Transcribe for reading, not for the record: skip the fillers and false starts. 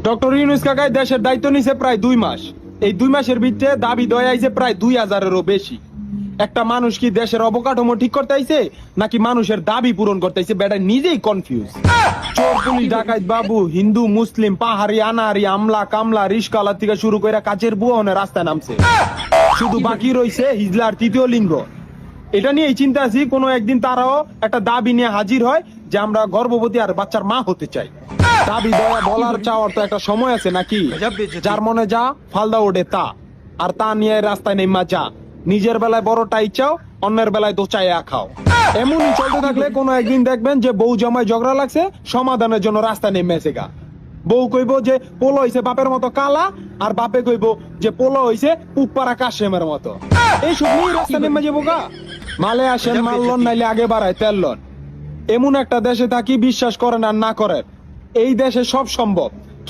Doctor Yunus কাকাই দেশের দায়িত্ব নিছে প্রায় 2 মাস। এই 2 মাসের ভিতরে দাবি দয়া আইছে প্রায় 2000-এরও বেশি। একটা মানুষ কি দেশের অবকাঠামো ঠিক করতে আইছে নাকি মানুষের দাবি পূরণ করতে আইছে, বেটা নিজেই কনফিউজ। চোর পুলিশ ডাকাত বাবু, হিন্দু মুসলিম, পাহাড়ি আনাহারি, আমলা কামলা, রিস্কালা থেকে শুরু করে কাচের বুয়া রাস্তায় নামছে। শুধু বাকি রইছে হিজলার তৃতীয় লিঙ্গ। এটা নিয়ে চিন্তা আছি কোনো একদিন তারাও একটা দাবি নিয়ে হাজির হয় যে আমরা গর্ভবতী আর বাচ্চার মা হতে চাই। দাবি দয়া বলার চাওয়ার তো একটা সময় আছে নাকি? যার মনে যা ফালদা ওঠে তা, আর তা নিয়ে রাস্তায় নেমা যা। নিজের বেলায় বড়টাই চাও, অন্যের বেলায় দোচাইয়া খাও। এমনই চলতে থাকলে কোনো একদিন দেখবেন যে বউ জামাই ঝগড়া লাগছে, সমাধানের জন্য রাস্তায় নেমেছে গা। বউ কইব যে পোলো হইছে বাপের মতো কালা, আর বাপে কইব যে পোলো হইছে পুপারা কাশেমের মতো। এই সব নিয়ে রাস্তা নেমে যাবো গা। মালে আসেন মারলন, নাইলে আগে বাড়ায় তেল লন। এমন একটা দেশে থাকি, বিশ্বাস করেন আর না করেন, এই দেশে সব সম্ভব।